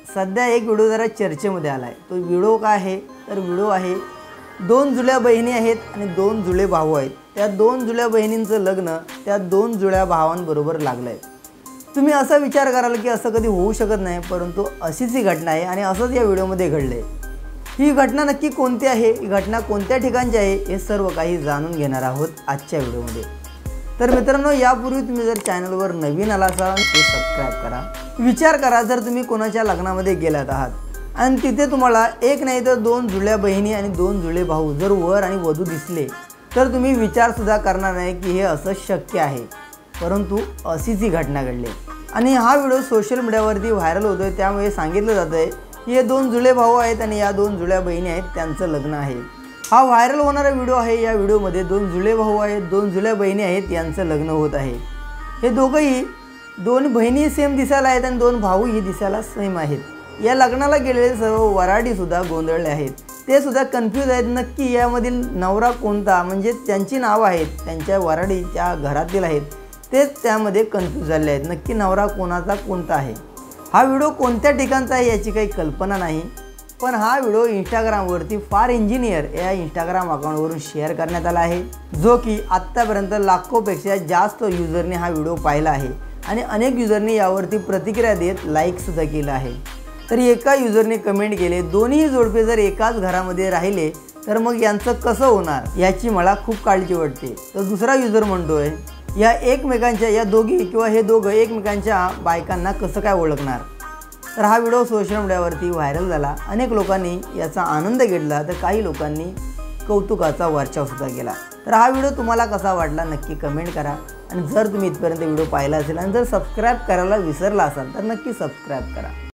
सध्या एक व्हिडिओ जरा चर्चेमध्ये आला आहे। तो व्हिडिओ काय आहे तर व्हिडिओ आहे दोन जुळ्या बहिणी आहेत आणि दोन जुळे भाऊ आहेत। त्या दोन जुळ्या बहिणींचं लग्न त्या दोन जुळ्या भावांबरोबर लागलंय। तुम्ही असा विचार कराल की असं कधी होऊ शकत नाही, परंतु अशीच ही घटना आहे आणि असंच या व्हिडिओमध्ये घडले। ही घटना नक्की कोणती आहे, ही घटना कोणत्या ठिकाणची आहे, हे सर्व काही जाणून घेणार आहोत आजच्या व्हिडिओमध्ये। तर मित्रांनो, यापूर्वी तुम्ही जर चॅनलवर नवीन आला असाल तर सबस्क्राइब करा। विचार करा, जर तुम्ही कोणाच्या लग्नामध्ये गेलात आहात आणि तिथे तुम्हाला एक नाही तर दोन जुळ्या बहिणी आणि दोन जुळे भाऊ जर वर आणि वधू दिसले तर तुम्ही विचार सुद्धा करणार नाही की हे असं शक्य आहे, परंतु अशीच ही घटना घडली आणि हा व्हिडिओ सोशल मीडियावरती व्हायरल होतोय। त्यामुळे सांगितलं जातंय की हे दोन जुळे भाऊ आहेत आणि या दोन जुळ्या बहिणी आहेत, त्यांचं लग्न आहे। हा व्हायरल होणारा व्हिडिओ आहे। या व्हिडिओमध्ये दोन जुळे भाऊ आहेत, दोन जुळ्या बहिणी आहेत, यांचं लग्न होत आहे। हे दोघंही दोन बहिणी सेम दिसायला आहेत आणि दोन भाऊही दिसायला सेम आहेत। या लग्नाला गेलेले सर्व वराडी सुद्धा गोंधळले आहेत, ते सुद्धा कन्फ्यूज आहेत नक्की यामधील नवरा कोणता, म्हणजे त्यांची नावं आहेत त्यांच्या वराडीच्या घरातील आहेत, तेच त्यामध्ये कन्फ्यूज झाले आहेत नक्की नवरा कोणाचा कोणता आहे। हा व्हिडिओ कोणत्या ठिकाणचा आहे याची काही कल्पना नाही, पण हा व्हिडिओ इंस्टाग्रामवरती फार इंजिनियर या इंस्टाग्राम अकाउंटवरून शेअर करण्यात आला आहे, जो की आत्तापर्यंत लाखोपेक्षा जास्त युजरने हा व्हिडिओ पाहिला आहे आणि अनेक युजरने यावरती प्रतिक्रिया देत लाईकसुद्धा केलं आहे। तर एका युजरने कमेंट केले, दोन्ही जोडपे जर एकाच घरामध्ये राहिले तर मग यांचं कसं होणार याची मला खूप काळजी वाटते। तर दुसरा युजर म्हणतोय या एकमेकांच्या या दोघी किंवा हे दोघं एकमेकांच्या बायकांना कसं काय ओळखणार। तर हा व्हिडिओ सोशल मीडियावरती व्हायरल झाला, अनेक लोकांनी याचा आनंद घेतला तर काही लोकांनी कौतुकाचा वर्षाव सुद्धा केला। तर हा व्हिडिओ तुम्हाला कसा वाटला नक्की कमेंट करा आणि जर तुम्ही इथपर्यंत व्हिडिओ पाहिला असेल आणि जर सबस्क्राइब करायला विसरला असाल तर नक्की सबस्क्राइब करा।